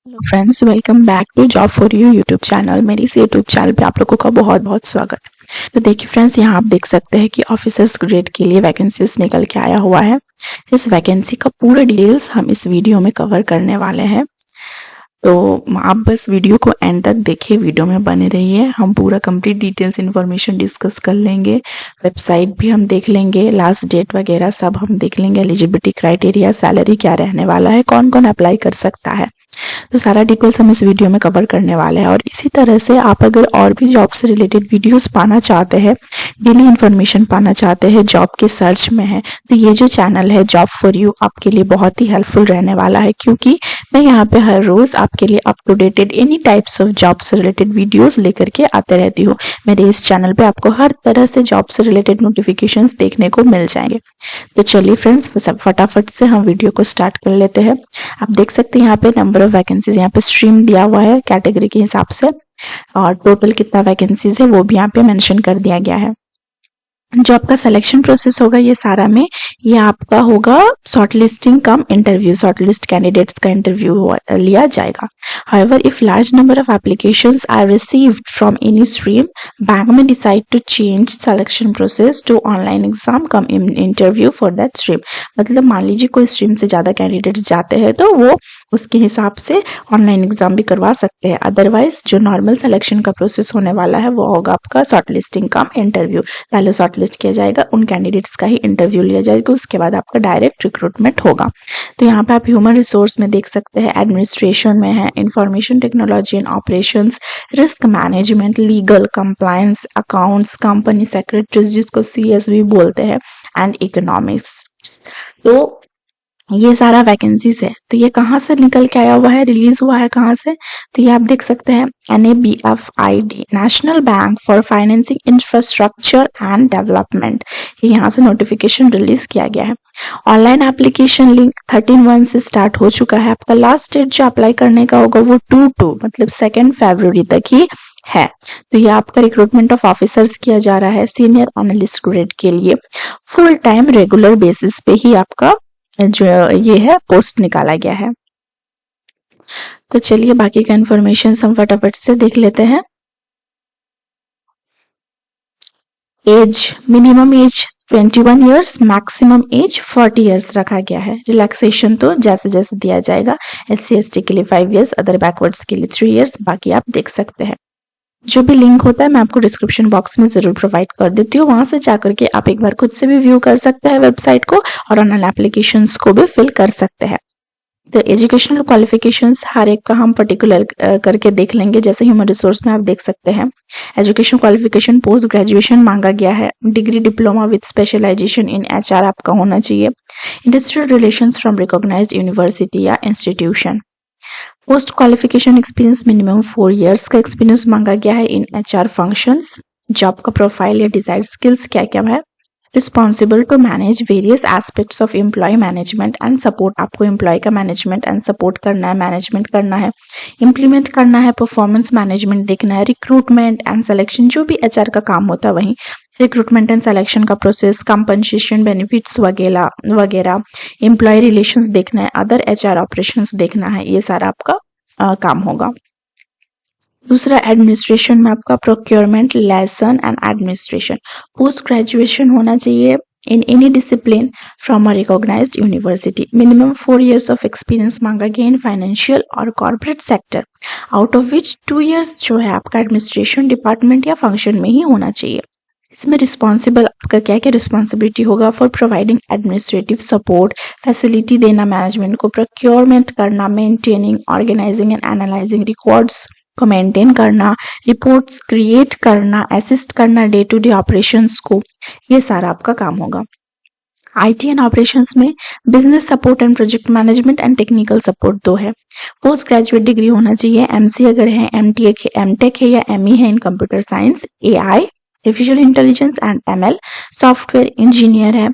Hello friends, welcome back to job for you YouTube channel. मेरी इस YouTube channel पे आप लोगों का बहुत बहुत स्वागत है। तो देखिए फ्रेंड्स, यहाँ आप देख सकते हैं कि ऑफिसर्स ग्रेड के लिए वैकेंसीज निकल के आया हुआ है। इस वैकेंसी का पूरा डिटेल्स हम इस वीडियो में कवर करने वाले हैं, तो आप बस वीडियो को एंड तक देखिए, वीडियो में बने रहिए। हम पूरा कंप्लीट डिटेल्स इन्फॉर्मेशन डिस्कस कर लेंगे, वेबसाइट भी हम देख लेंगे, लास्ट डेट वगैरह सब हम देख लेंगे, एलिजिबिलिटी क्राइटेरिया, सैलरी क्या रहने वाला है, कौन कौन अप्लाई कर सकता है। तो सारा डिटेल्स हम इस वीडियो में कवर करने वाले हैं। और इसी तरह से आप अगर और भी जॉब से रिलेटेड वीडियोस पाना चाहते हैं, डेली इन्फॉर्मेशन पाना चाहते हैं, जॉब के सर्च में है, तो ये जो चैनल है जॉब फॉर यू आपके लिए बहुत ही हेल्पफुल रहने वाला है, क्योंकि मैं यहाँ पे हर रोज आपके लिए up to dated any types of job से रिलेटेड वीडियोस लेकर के आते रहती हूँ। मेरे इस चैनल पे आपको हर तरह से जॉब से रिलेटेड नोटिफिकेशंस देखने को मिल जाएंगे। तो चलिए फ्रेंड्स, फटाफट से हम वीडियो को स्टार्ट कर लेते हैं। आप देख सकते हैं यहाँ पे नंबर ऑफ वैकेंसीज, यहाँ पे स्ट्रीम दिया हुआ है कैटेगरी के हिसाब से, और टोटल कितना वैकेंसीज है वो भी यहाँ पे मेंशन कर दिया गया है। जो आपका सिलेक्शन प्रोसेस होगा ये सारा में, ये आपका होगा शॉर्टलिस्टिंग कम इंटरव्यू, शॉर्टलिस्ट कैंडिडेट्स का इंटरव्यू लिया जाएगा। However, if large number of applications are received from any stream, bank में decide to change selection process to online exam come interview for that stream। मतलब मान लीजिए कोई स्ट्रीम से ज्यादा कैंडिडेट्स जाते हैं तो वो उसके हिसाब से ऑनलाइन एग्जाम भी करवा सकते हैं। अदरवाइज जो नॉर्मल सिलेक्शन का प्रोसेस होने वाला है वो होगा आपका शॉर्टलिस्टिंग कम इंटरव्यू। पहले शॉर्टलिस्ट किया जाएगा, उन कैंडिडेट्स का ही इंटरव्यू लिया जाएगा, उसके बाद आपका डायरेक्ट रिक्रूटमेंट होगा। तो यहाँ पे आप ह्यूमन रिसोर्स में देख सकते हैं, एडमिनिस्ट्रेशन में है, information technology and operations, risk management, legal, compliance, accounts, company secretaries जिसको सीएसवी बोलते हैं, एंड इकोनॉमिक्स। तो ये सारा वैकेंसीज है। तो ये कहाँ से निकल के आया हुआ है, रिलीज हुआ है कहाँ से, तो ये आप देख सकते हैं NABFID, national bank for financing infrastructure and development. ये यहाँ से नोटिफिकेशन रिलीज किया गया है। ऑनलाइन एप्लीकेशन लिंक 13/1 से स्टार्ट हो चुका है। आपका लास्ट डेट जो अप्लाई करने का होगा वो 2/2 मतलब 2 फरवरी तक ही है। तो ये आपका रिक्रूटमेंट ऑफ ऑफिसर्स किया जा रहा है सीनियर एनालिस्ट ग्रेड के लिए। फुल टाइम रेगुलर बेसिस पे ही आपका जो ये है पोस्ट निकाला गया है। तो चलिए बाकी का इंफॉर्मेशन हम फटाफट से देख लेते हैं। Age, minimum age 21 years, maximum age 40 years रखा गया है। रिलैक्सेशन तो जैसे जैसे दिया जाएगा, SC/ST के लिए 5 इयर्स, अदर बैकवर्ड्स के लिए 3 इयर्स, बाकी आप देख सकते हैं। जो भी लिंक होता है मैं आपको डिस्क्रिप्शन बॉक्स में जरूर प्रोवाइड कर देती हूँ, वहां से जाकर के आप एक बार खुद से भी व्यू कर सकते हैं वेबसाइट को, और ऑनलाइन एप्लीकेशंस को भी फिल कर सकते हैं। तो एजुकेशनल क्वालिफिकेशंस हर एक का हम पर्टिकुलर करके देख लेंगे। जैसे ह्यूमन रिसोर्स में आप देख सकते हैं, एजुकेशन क्वालिफिकेशन पोस्ट ग्रेजुएशन मांगा गया है, degree diploma with specialisation in HR आपका होना चाहिए, industrial relations from recognised university या institution. Post qualification experience minimum 4 years का एक्सपीरियंस मांगा गया है इन HR फंक्शंस। जॉब का प्रोफाइल या डिजायर्ड स्किल्स क्या क्या है, responsible to manage various aspects of employ management and support, आपको एम्प्लॉय का मैनेजमेंट एंड सपोर्ट करना है, मैनेजमेंट करना है, इम्प्लीमेंट करना है, परफॉर्मेंस मैनेजमेंट देखना है, रिक्रूटमेंट एंड सिलेक्शन जो भी HR का काम होता है वहीं रिक्रूटमेंट एंड सिलेक्शन का प्रोसेस, कंपनसेशन, बेनिफिट्स वगैरह वगैरह, एम्प्लॉय रिलेशंस देखना है, अदर HR ऑपरेशंस देखना है, ये सारा आपका काम होगा। दूसरा एडमिनिस्ट्रेशन में आपका procurement, lesson and administration. Post graduation होना चाहिए in any discipline from a recognised university. Minimum 4 years of experience मांगा गया इन फाइनेंशियल और corporate sector, out of which 2 years जो है आपका एडमिनिस्ट्रेशन डिपार्टमेंट या फंक्शन में ही होना चाहिए। इसमें रिस्पॉन्सिबल आपका क्या क्या रिस्पॉन्सिबिलिटी होगा, for providing administrative support, facility देना मैनेजमेंट को, प्रोक्योरमेंट करना, maintaining, organising and analysing records को मेंटेन करना, रिपोर्ट्स क्रिएट करना, असिस्ट करना डे टू डे ऑपरेशंस को, ये सारा आपका काम होगा। IT एंड ऑपरेशंस में business support and project management and technical support 2 है। पोस्ट ग्रेजुएट डिग्री होना चाहिए, MC अगर है, MTech है या ME है in computer science, AI, artificial intelligence and ML, software engineer है,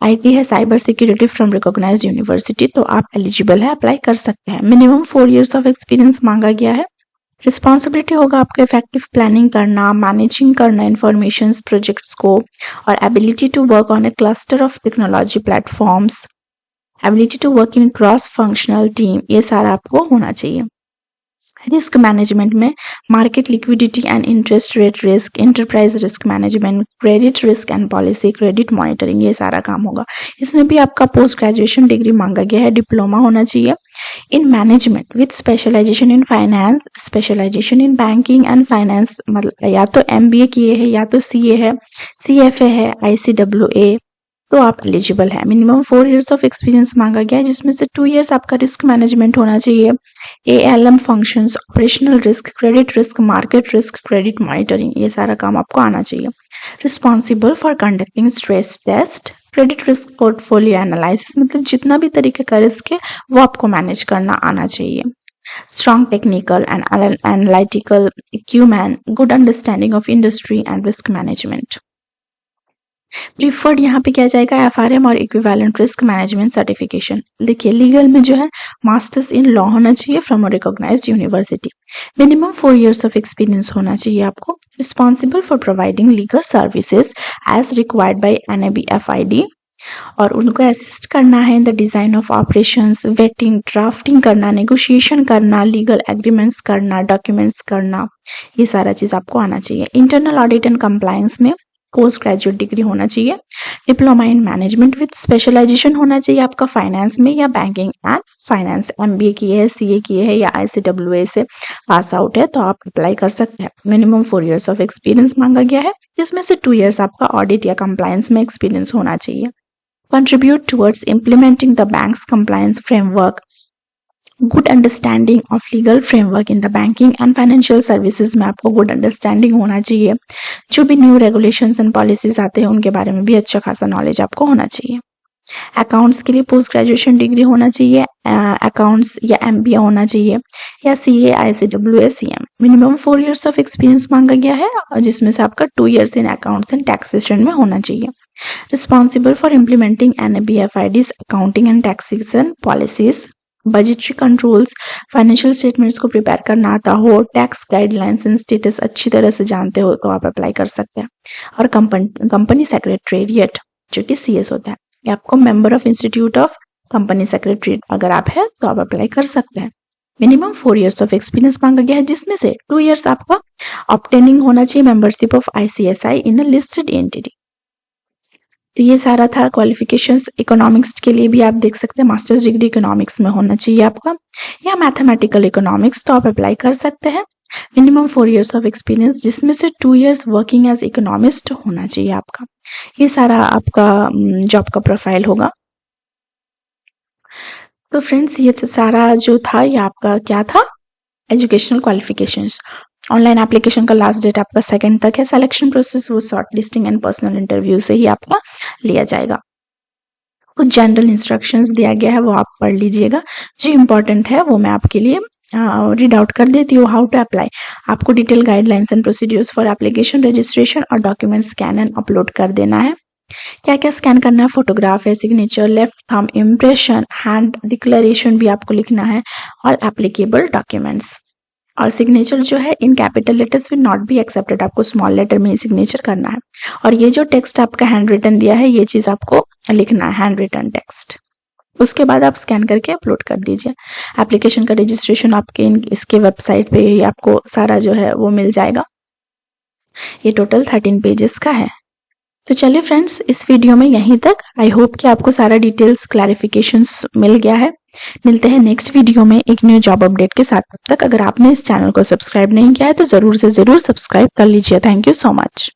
IT है, cyber security from recognised university, तो आप एलिजिबल है, अप्लाई कर सकते हैं। मिनिमम 4 इयर्स ऑफ एक्सपीरियंस मांगा गया है। रिस्पॉन्सिबिलिटी होगा आपका इफेक्टिव प्लानिंग करना, मैनेजिंग करना इंफॉर्मेशन प्रोजेक्ट्स को, और ability to work on a cluster of technology platforms, ability to work in cross functional team, ये सारा आपको होना चाहिए। रिस्क मैनेजमेंट में market liquidity and interest rate risk, enterprise risk management, credit risk and policy, credit monitoring, ये सारा काम होगा। इसमें भी आपका पोस्ट ग्रेजुएशन डिग्री मांगा गया है, डिप्लोमा होना चाहिए in management with specialization in finance, specialization in banking and finance, मतलब या तो MBA किए है या तो CA है, CFA है, ICWA, तो आप एलिजिबल है। मिनिमम 4 इयर्स ऑफ एक्सपीरियंस मांगा गया है, जिसमें से 2 इयर्स आपका रिस्क मैनेजमेंट होना चाहिए, ALM functions, operational risk, credit risk, market risk, credit monitoring, ये सारा काम आपको आना चाहिए। Responsible for conducting stress test, credit risk portfolio analysis, मतलब जितना भी तरीके का रिस्क है वो आपको मैनेज करना आना चाहिए। Strong technical and analytical acumen, good understanding of industry and risk management. Preferred यहाँ पे क्या जाएगा, FRM or equivalent risk management certification. देखिए लीगल में जो है मास्टर्स इन लॉ होना चाहिए from a recognised university. Minimum 4 years of experience होना चाहिए आपको। Responsible for providing legal services as required by NABFID, और उनको असिस्ट करना है in the design of operations, vetting, drafting करना, नेगोशिएशन करना, लीगल एग्रीमेंट्स करना, डॉक्यूमेंट्स करना, ये सारा चीज आपको आना चाहिए। इंटरनल ऑडिट एंड कंप्लायंस में पोस्ट ग्रेजुएट डिग्री होना चाहिए। Diploma in management with specialization होना चाहिए आपका फाइनेंस में या बैंकिंग एंड फाइनेंस। MBA किए है, CA किए है या ICWA से पास आउट है तो आप अप्लाई कर सकते हैं। मिनिमम 4 इयर्स ऑफ एक्सपीरियंस मांगा गया है, इसमें से 2 इयर्स आपका ऑडिट या कंप्लायंस में एक्सपीरियंस होना चाहिए। Contribute towards implementing the banks compliance framework, good understanding of legal framework in the banking and financial services में आपको गुड अंडरस्टैंडिंग होना चाहिए। जो भी न्यू रेगुलेशंस एंड पॉलिसीज आते हैं उनके बारे में भी अच्छा खासा नॉलेज आपको होना चाहिए। अकाउंट्स के लिए पोस्ट ग्रेजुएशन डिग्री होना चाहिए, अकाउंट्स या MBA होना चाहिए या CA, ICWA, CM। Minimum 4 years of experience मांगा गया है, जिसमें से आपका 2 years in accounts and taxation में होना चाहिए। Responsible for implementing NABFID's accounting and taxation policies, budgetary controls, financial statements को प्रिपेयर करना आता हो, टैक्स गाइडलाइंस एंड स्टेटस अच्छी तरह से जानते हो तो आप अप्लाई कर सकते हैं। और कंपनी सेक्रेटेरिएट जो कि CS होता है, ये आपको member of institute of company secretary अगर आप है तो आप अप्लाई कर सकते हैं। मिनिमम 4 इयर्स ऑफ एक्सपीरियंस मांगा गया है, जिसमें से 2 इयर्स आपका ऑब्टेनिंग होना चाहिए membership of ICSI in a listed entity. तो ये सारा था क्वालिफिकेशंस। इकोनॉमिक्स के लिए भी आप देख सकते हैं मास्टर्स डिग्री इकोनॉमिक्स में होना चाहिए आपका, या मैथमेटिकल इकोनॉमिक्स तो आप अप्लाई कर सकते हैं। मिनिमम 4 इयर्स ऑफ एक्सपीरियंस, जिसमें से 2 इयर्स वर्किंग एज इकोनॉमिस्ट होना चाहिए आपका। ये सारा आपका जॉब का प्रोफाइल होगा। तो फ्रेंड्स ये सारा जो था ये आपका क्या था, एजुकेशनल क्वालिफिकेशंस। ऑनलाइन एप्लीकेशन का लास्ट डेट आपका 2 तक है। सिलेक्शन प्रोसेस वो short listing and personal interview से ही आपका लिया जाएगा। कुछ जनरल इंस्ट्रक्शंस दिया गया है वो आप पढ़ लीजिएगा, जो इम्पोर्टेंट है वो मैं आपके लिए रीड आउट कर देती हूँ। हाउ टू अप्लाई, आपको detail guidelines and procedures for application, registration और डॉक्यूमेंट स्कैन एंड अपलोड कर देना है। क्या क्या स्कैन करना है, फोटोग्राफ है, signature, left thumb impression, hand declaration भी आपको लिखना है, और एप्लीकेबल डॉक्यूमेंट्स। और सिग्नेचर जो है in capital letters will not be accepted, आपको स्मॉल लेटर में ही सिग्नेचर करना है। और ये जो टेक्स्ट आपका हैंड रिटन दिया है ये चीज आपको लिखना है, हैंड रिटन टेक्स्ट। उसके बाद आप स्कैन करके अपलोड कर दीजिए। एप्लीकेशन का रजिस्ट्रेशन आपके इसके वेबसाइट पे ही आपको सारा जो है वो मिल जाएगा। ये टोटल 13 पेजेस का है। तो चलिए फ्रेंड्स, इस वीडियो में यहीं तक। आई होप कि आपको सारा डिटेल्स क्लैरिफिकेशंस मिल गया है। मिलते हैं नेक्स्ट वीडियो में एक न्यू जॉब अपडेट के साथ। तब तक अगर आपने इस चैनल को सब्सक्राइब नहीं किया है तो जरूर से जरूर सब्सक्राइब कर लीजिए। Thank you so much.